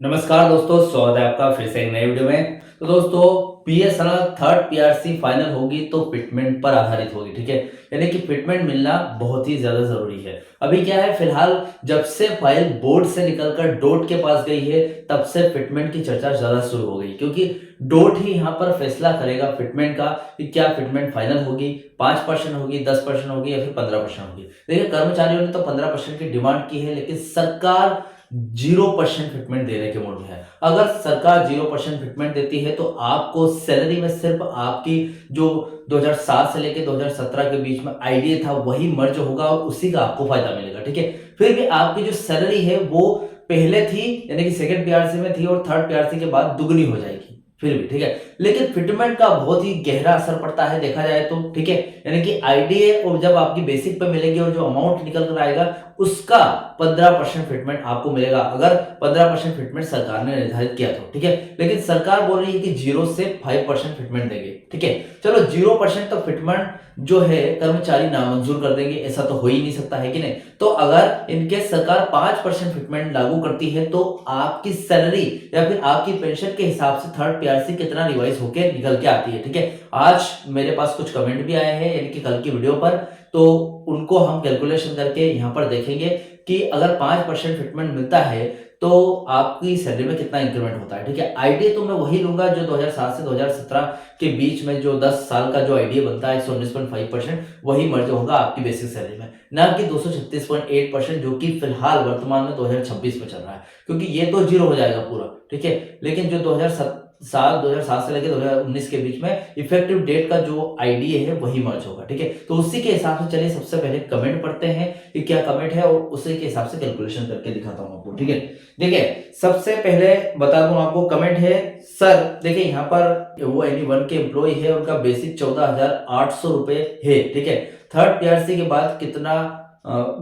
नमस्कार दोस्तों, स्वागत है आपका फिर से एक नए वीडियो में। तो दोस्तों, बीएसएनएल थर्ड पीआरसी फाइनल होगी तो फिटमेंट पर आधारित होगी, ठीक है। यानी कि फिटमेंट मिलना बहुत ही ज्यादा जरूरी है। अभी क्या है, फिलहाल जब से फाइल बोर्ड से निकलकर डोट के पास गई है तब से फिटमेंट की चर्चा ज्यादा शुरू हो गई, क्योंकि डोट ही यहाँ पर फैसला करेगा फिटमेंट का कि क्या फिटमेंट फाइनल होगी, 5% होगी, 10% होगी या फिर 15% होगी। देखिए, कर्मचारियों ने तो 15% की डिमांड की है, लेकिन सरकार 0% फिटमेंट देने के मूड में है। अगर सरकार 0% फिटमेंट देती है तो आपको सैलरी में सिर्फ आपकी जो 2007 से लेकर 2017 के बीच में आईडीए था वही मर्ज होगा और उसी का आपको फायदा मिलेगा, ठीक है। फिर भी आपकी जो सैलरी है वो पहले थी, यानी कि सेकंड पीआरसी में थी और थर्ड पीआरसी के बाद दुगनी हो जाएगी फिर भी, ठीक है। लेकिन फिटमेंट का बहुत ही गहरा असर पड़ता है देखा जाए तो, ठीक है। यानी कि आईडीए और जब आपकी बेसिक पे मिलेगी और जो अमाउंट निकल कर आएगा उसका 15% फिटमेंट आपको मिलेगा, अगर 15% फिटमेंट सरकार ने निर्धारित किया तो, ठीक है। लेकिन सरकार बोल रही है कि 0 से 5% फिटमेंट देंगे, ठीक है। चलो 0% तो फिटमेंट जो है कर्मचारी नामंजूर कर देंगे, ऐसा तो हो ही नहीं सकता है कि नहीं। तो अगर इनके सरकार 5% फिटमेंट लागू करती है तो आपकी सैलरी या फिर आपकी पेंशन के हिसाब से थर्ड पीआरसी कितना रिवाइज होकर निकल के आती है, ठीक है। आज मेरे पास कुछ कमेंट भी आए हैं, यानी कि कल की वीडियो पर, तो उनको हम कैलकुलेशन करके यहाँ पर देखेंगे कि अगर 5% फिटमेंट मिलता है तो आपकी सैलरी में कितना इंक्रीमेंट होता है, ठीक है। आईडीए तो मैं वही लूंगा जो 2007 से 2017 के बीच में जो 10 साल का जो आईडीए बनता है 119.5%, वही मर्ज होगा आपकी बेसिक सैलरी में, ना कि 236.8% जो कि फिलहाल वर्तमान में 2026 में चल रहा है, क्योंकि ये तो जीरो हो जाएगा पूरा, ठीक है। लेकिन जो 2007 से लेकर 2019 के बीच में इफेक्टिव डेट का जो आईडीए है वही मर्ज होगा, ठीक है। तो उसी के हिसाब से चलिए सबसे पहले कमेंट पढ़ते हैं कि क्या कमेंट है और उसी के हिसाब से कैलकुलेशन करके दिखाता हूं आपको, ठीक है। देखिए, सबसे पहले बता दूं आपको, कमेंट है सर, देखिए यहाँ पर वो एनी1 के एम्प्लॉय है, उनका बेसिक 14,800 रुपए है, ठीक है। थर्ड पीआरसी के बाद कितना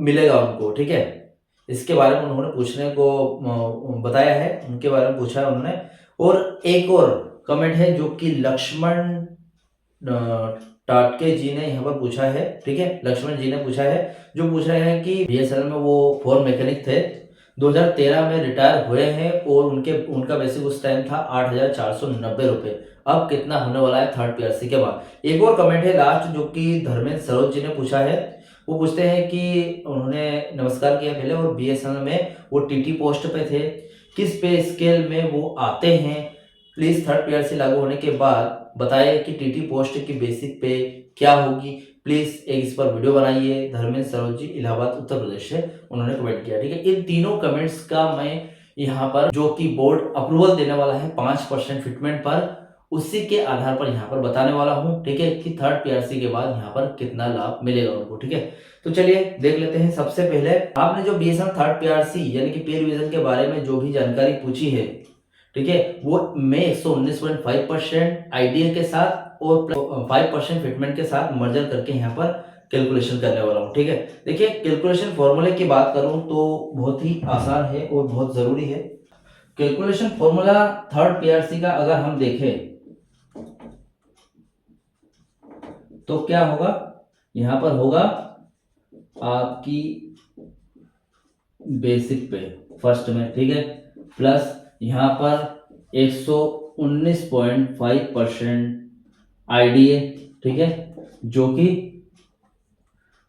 मिलेगा उनको, ठीक है। इसके बारे में उन्होंने पूछने को बताया है, उनके बारे में पूछा है उन्होंने। और एक और कमेंट है जो कि लक्ष्मण टाटके जी ने यहाँ पर पूछा है, ठीक है। लक्ष्मण जी ने पूछा है, जो पूछ रहे हैं कि बीएसएनएल में वो फोन मैकेनिक थे, 2013 में रिटायर हुए हैं और उनका बेसिक उस टाइम था 8,490 रुपए, अब कितना होने वाला है थर्ड पीआरसी के बाद। एक और कमेंट है लास्ट जो कि धर्मेंद्र सरोज जी ने पूछा है। वो पूछते हैं कि उन्होंने नमस्कार किया पहले, और बीएसएनएल में वो टीटी पोस्ट पे थे, किस पे स्केल में वो आते हैं, प्लीज थर्ड पीआरसी लागू होने के बाद बताइए कि टीटी पोस्ट की बेसिक पे क्या होगी, प्लीज एक इस पर वीडियो बनाइए। धर्मेंद्र सरोज जी, इलाहाबाद उत्तर प्रदेश से उन्होंने कमेंट किया, ठीक है। इन तीनों कमेंट्स का मैं यहाँ पर जो कि बोर्ड अप्रूवल देने वाला है 5% फिटमेंट पर, उसी के आधार पर यहाँ पर बताने वाला हूँ, ठीक है, कि थर्ड पीआरसी के बाद यहाँ पर कितना लाभ मिलेगा उनको, ठीक है। तो चलिए देख लेते हैं। सबसे पहले आपने जो बीएसएनएल थर्ड पीआरसी यानी कि पे रिवीजन के बारे में जो भी जानकारी पूछी है, ठीक है, वो मैं 119.5% आईडीए के साथ और 5% फिटमेंट के साथ मर्जर करके यहाँ पर कैलकुलेशन करने वाला हूँ, ठीक है। देखिए, कैलकुलेशन फॉर्मूले की बात करूँ तो बहुत ही आसान है और बहुत जरूरी है। कैलकुलेशन फॉर्मूला थर्ड पीआरसी का अगर हम देखें तो क्या होगा, यहां पर होगा आपकी बेसिक पे फर्स्ट में, ठीक है, प्लस यहां पर 119.5% आईडीए, ठीक है, जो कि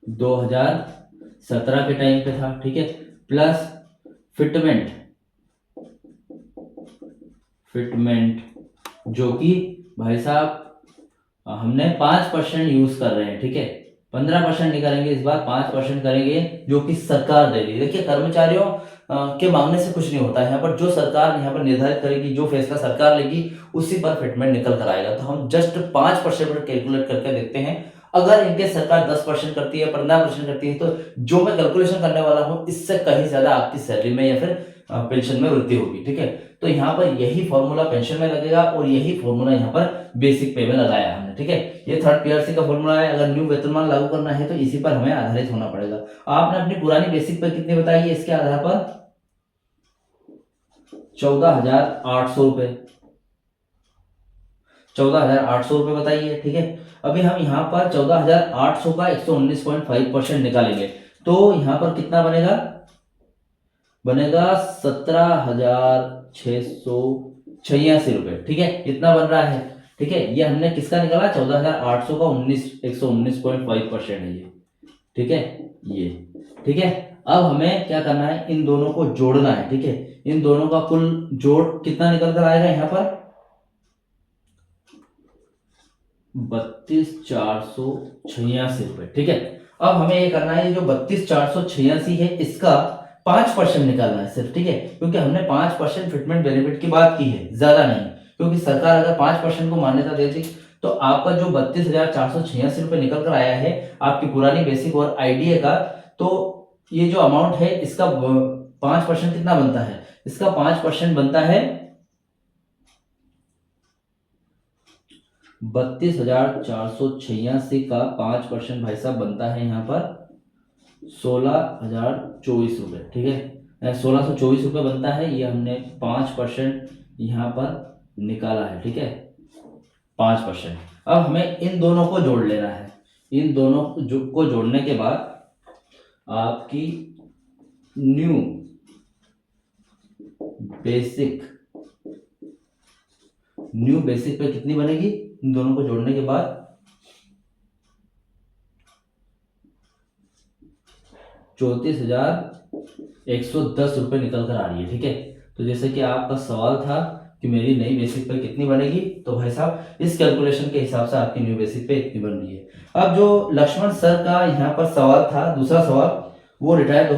2017 के टाइम पे था, ठीक है, प्लस फिटमेंट जो कि भाई साहब हमने 5% यूज कर रहे हैं, ठीक है। 15% निकालेंगे इस बार, 5% करेंगे जो कि सरकार दे रही है। देखिए, कर्मचारियों के मांगने से कुछ नहीं होता है, यहाँ पर जो सरकार यहाँ पर निर्धारित करेगी, जो फैसला सरकार लेगी उसी पर फिटमेंट निकल कर आएगा। तो हम जस्ट 5% पर कैलकुलेट करके देखते हैं। अगर इनके सरकार 10% करती है, 15% करती है, तो जो मैं कैलकुलेशन करने वाला हूँ इससे कहीं ज्यादा आपकी सैलरी में या फिर पेंशन में वृद्धि होगी, ठीक है। तो यहाँ पर यही फॉर्मूला पेंशन में लगेगा और यही फॉर्मूला यहाँ पर बेसिक पे में लगाया हमने, ठीक है। ये थर्ड पीआरसी का फॉर्मूला है। अगर न्यू वेतनमान लागू करना है तो इसी पर हमें आधारित होना पड़ेगा। आपने अपनी पुरानी बेसिक पे कितनी बताई है, इसके आधार पर 14,800 रुपए, 14,800 रुपए बताइए, ठीक है। अभी हम यहाँ पर 14,800 का 119.5% निकालेंगे तो यहाँ पर कितना बनेगा, 17,000 ₹14,686, ठीक है, इतना बन रहा है। ठीक है, ये हमने किसका निकाला, 14,800 का 119.5% है ये। ठीक है, ये ठीक है। अब हमें क्या करना है, इन दोनों को जोड़ना है। ठीक है, इन दोनों का कुल जोड़ कितना निकल कर आएगा यहाँ पर, 32,486 रुपए। ठीक है, अब हमें ये करना है, ये जो 32,486 है इसका 5% निकालना है सिर्फ। ठीक है, क्योंकि हमने 5% फिटमेंट बेनिफिट की बात की है, ज्यादा नहीं, क्योंकि सरकार अगर 5% को मान्यता देती तो आपका जो 32,486 रुपए निकल कर आया है आपकी पुरानी बेसिक और आईडीए का, तो ये जो अमाउंट है इसका 5% कितना बनता है, इसका 5% बनता है 32,486 का 5% भाई साहब बनता है यहाँ पर 16,024 रुपए। ठीक है, 1624 रुपए बनता है, ये हमने 5% यहाँ पर निकाला है। ठीक है, 5%। अब हमें इन दोनों को जोड़ लेना है। इन दोनों को जोड़ने के बाद आपकी न्यू बेसिक पे कितनी बनेगी, इन दोनों को जोड़ने के बाद 34,110 रुपए निकल कर आ रही है। ठीक है, तो जैसे कि आपका सवाल था कि मेरी नई बेसिक पे कितनी बनेगी, तो भाई साहब इस कैलकुलेशन के हिसाब से आपकी न्यू बेसिक पे इतनी बन रही है। अब जो लक्ष्मण सर का यहाँ पर सवाल था, दूसरा सवाल, वो रिटायर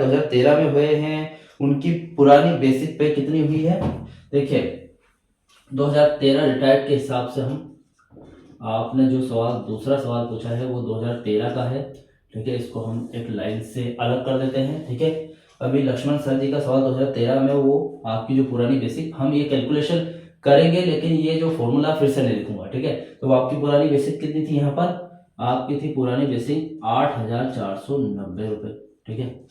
2013 में हुए हैं। उनकी पुरानी बेसिक पे कितनी हुई है, देखिए 2013 रिटायर्ड के हिसाब से हम, आपने जो सवाल दूसरा सवाल पूछा है वो 2013 का है। ठीक है, इसको हम एक लाइन से अलग कर देते हैं। ठीक है, अभी लक्ष्मण सर जी का सवाल 2013 में, वो आपकी जो पुरानी बेसिक, हम ये कैलकुलेशन करेंगे लेकिन ये जो फॉर्मूला फिर से नहीं लिखूंगा। ठीक है, तो आपकी पुरानी बेसिक कितनी थी, यहाँ पर आपकी थी पुरानी बेसिक 8,490 रुपए। ठीक है,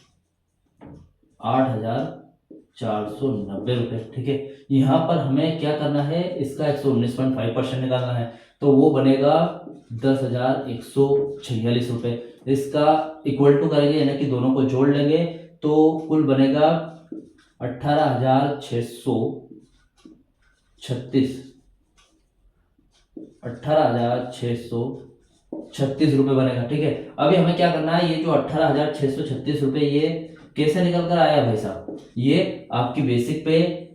8,490 रुपए। ठीक है, यहाँ पर हमें क्या करना है, इसका 119.5% निकालना है, तो वो बनेगा 10,146 रुपए। इसका इक्वल टू करेंगे, यानी कि दोनों को जोड़ लेंगे तो कुल बनेगा 18,636 रुपए बनेगा। ठीक है, अभी हमें क्या करना है, ये जो 18,636 रुपए ये कैसे निकल कर आया भाई साहब, ये आपकी बेसिक पे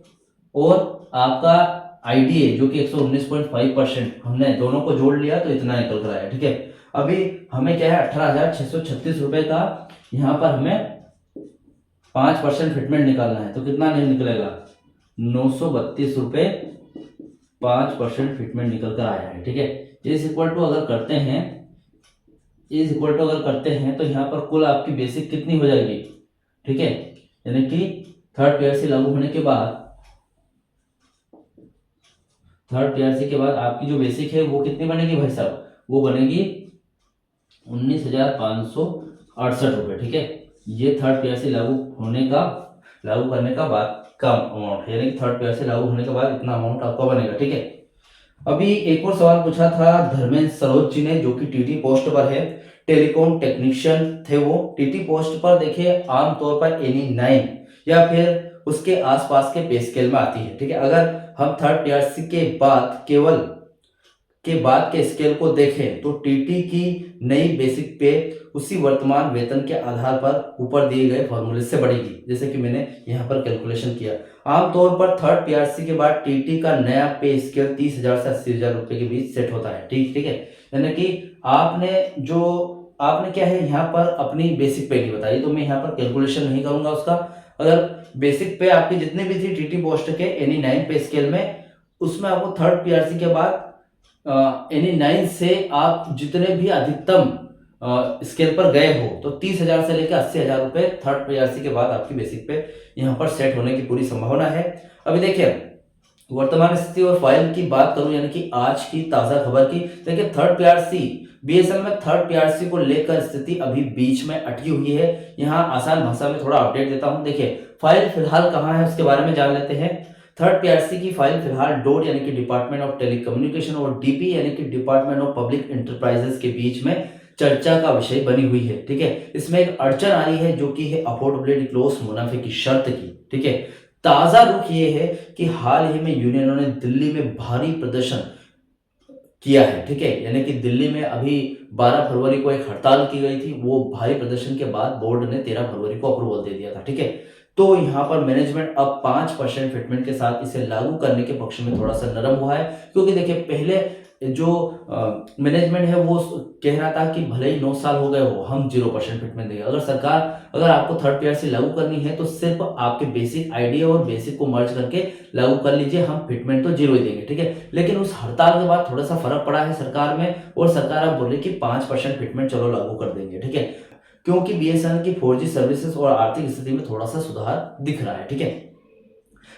और आपका आईडीए जो कि 119.5%, हमने दोनों को जोड़ लिया तो इतना निकल कर आया। ठीक है, अभी हमें क्या है, 18,636 रुपए का यहाँ पर हमें 5% फिटमेंट निकालना है, तो कितना नहीं निकलेगा, 932 रुपए 5% फिटमेंट निकल कर आया है। ठीक है, इज इक्वल टू अगर करते हैं तो यहाँ पर कुल आपकी बेसिक कितनी हो जाएगी। ठीक है, यानी कि थर्ड पीआरसी लागू होने के बाद, आपकी जो बेसिक है वो कितनी बनेगी भाई साहब, वो बनेगी 19,568 रुपए। ठीक है, ये थर्ड पीआरसी लागू करने का बाद का अमाउंट है, यानी कि थर्ड पीआरसी लागू होने के बाद इतना अमाउंट आपका बनेगा। ठीक है, अभी एक और सवाल पूछा था धर्मेंद्र सरोज जी ने, जो कि टीटी पोस्ट पर है, टेलीकॉम टेक्नीशियन थे वो। टीटी पोस्ट पर देखिए आमतौर पर एनी 9 या फिर उसके आसपास के पे स्केल में आती है। ठीक है, अगर हम थर्ड पीआरसी के बाद के स्केल को देखें तो टीटी की नई बेसिक पे उसी वर्तमान वेतन के आधार पर ऊपर दिए गए फॉर्मूले से बढ़ेगी, जैसे कि मैंने यहाँ पर कैलकुलेशन किया। आमतौर पर थर्ड पीआरसी के बाद टीटी का नया पे स्केल 30,000 से 80,000 रुपए के बीच सेट होता है। ठीक है, यानी कि आपने क्या है, यहाँ पर अपनी बेसिक पे नहीं बताई, तो मैं यहाँ पर कैलकुलेशन नहीं करूंगा उसका। अगर बेसिक पे आपकी जितने भी थी टीटी पोस्ट के एनी 9 पे स्केल में, उसमें आपको थर्ड पीआरसी के बाद एनी 9 से आप जितने भी अधिकतम स्केल पर गए हो तो 30,000 से लेकर 80,000 रुपए थर्ड पीआरसी के बाद आपकी बेसिक पे यहाँ पर सेट होने की पूरी संभावना है। अभी देखिए वर्तमान स्थिति और फाइल की बात करूं, यानी कि आज की ताजा खबर की, देखिए थर्ड पीआरसी बीएसएल में थर्ड पीआरसी को लेकर स्थिति अभी बीच में अटकी हुई है। यहाँ आसान भाषा में थोड़ा अपडेट देता हूं। देखिए फाइल फिलहाल कहाँ है उसके बारे में जान लेते हैं। थर्ड पीआरसी की फाइल फिलहाल डोड यानी कि डिपार्टमेंट ऑफ टेलीकम्युनिकेशन और डीपी यानी कि डिपार्टमेंट ऑफ पब्लिक एंटरप्राइजेस के बीच में चर्चा का विषय बनी हुई है। ठीक है, इसमें एक अड़चन आ रही है जो कि है अफोर्डेबिलिटी क्लॉज मुनाफे की शर्त की। ठीक है, ताजा रुख ये है कि हाल ही में यूनियनों ने दिल्ली में भारी प्रदर्शन किया है। ठीक है, यानी कि दिल्ली में अभी 12 फरवरी को एक हड़ताल की गई थी, वो भारी प्रदर्शन के बाद बोर्ड ने 13 फरवरी को अप्रूवल दे दिया था। ठीक है, तो यहाँ पर मैनेजमेंट अब 5% फिटमेंट के साथ इसे लागू करने के पक्ष में थोड़ा सा नरम हुआ है, क्योंकि देखिए पहले जो मैनेजमेंट है वो कह रहा था कि भले ही 9 साल हो गए हो हम 0% फिटमेंट देंगे। अगर आपको थर्ड पीआरसी लागू करनी है तो सिर्फ आपके बेसिक आइडिया और बेसिक को मर्ज करके लागू कर लीजिए, हम फिटमेंट तो 0 ही देंगे। ठीक है, लेकिन उस हड़ताल के बाद थोड़ा सा फर्क पड़ा है सरकार में, और सरकार अब बोले कि 5% फिटमेंट चलो लागू कर देंगे। ठीक है, क्योंकि बीएसएनएल की 4G सर्विसेज और आर्थिक स्थिति में थोड़ा सा सुधार दिख रहा है। ठीक है,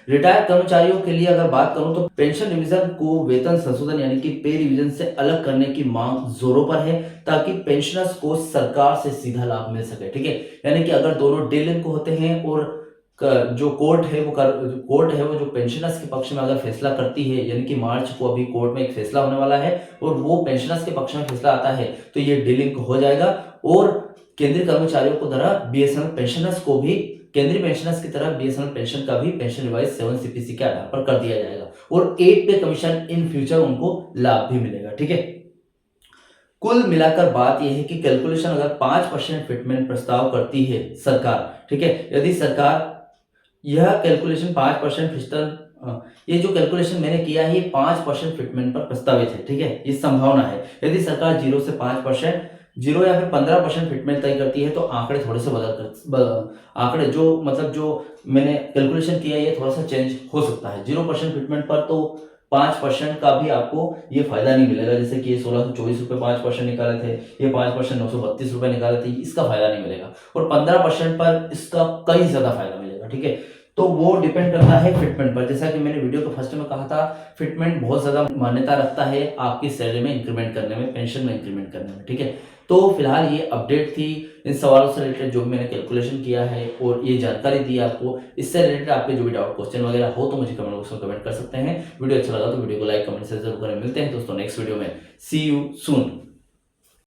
रिटायर्ड कर्मचारियों के लिए अगर बात करूं तो पेंशन रिवीजन को वेतन संशोधन यानी कि पे रिवीजन से अलग करने की मांग जोरों पर है, ताकि पेंशनर्स को सरकार से सीधा लाभ मिल सके। ठीक है, यानी कि अगर दोनों डीलिंक होते हैं और जो कोर्ट है वो जो पेंशनर्स के पक्ष में अगर फैसला करती है, यानी कि मार्च को अभी कोर्ट में एक फैसला होने वाला है और वो पेंशनर्स के पक्ष में फैसला आता है तो ये डीलिंक हो जाएगा, और केंद्रीय कर्मचारियों को तरह बीएसएनएल पेंशनर्स को भी केंद्रीय पेंशनर्स की तरह बीएसएनएल पेंशन का भी पेंशन रिवाइज 7 सीपीसी के आधार पर कर दिया जाएगा, और 8 पे कमीशन इन फ्यूचर उनको लाभ भी मिलेगा। ठीक है, कुल मिलाकर बात यह है कि कैलकुलेशन अगर 5% फिटमेंट प्रस्ताव करती है सरकार, ठीक है, यदि सरकार यह कैलकुलेशन 5% ये जो कैलकुलेशन मैंने किया है ये 5% फिटमेंट पर प्रस्तावित है। ठीक है, ये संभावना है, यदि सरकार 0 से 5%, 0 या फिर 15% फिटमेंट तय करती है तो आंकड़े थोड़े से आंकड़े जो मैंने कैलकुलेशन किया है ये थोड़ा सा चेंज हो सकता है। 0% फिटमेंट पर तो 5% का भी आपको ये फायदा नहीं मिलेगा, जैसे कि ये 1624 रुपये 5% निकाले थे, ये 5% 932 रुपये निकाले थे, इसका फायदा नहीं मिलेगा, और 15% पर इसका कई ज्यादा फायदा मिलेगा। ठीक है, तो वो डिपेंड करता है फिटमेंट पर। जैसा कि मैंने वीडियो के फर्स्ट में कहा था, फिटमेंट बहुत ज्यादा मान्यता रखता है आपकी सैलरी में इंक्रीमेंट करने में, पेंशन में इंक्रीमेंट करने में। ठीक है, तो फिलहाल ये अपडेट थी इन सवालों से रिलेटेड जो मैंने कैलकुलेशन किया है और ये जानकारी दी आपको। इससे रिलेटेड आपके जो भी डाउट क्वेश्चन वगैरह हो तो मुझे कमेंट बॉक्स में कमेंट कर सकते हैं। वीडियो अच्छा लगा तो वीडियो को लाइक कमेंट से जरूर करें। मिलते हैं दोस्तों नेक्स्ट वीडियो में। सी यू सून।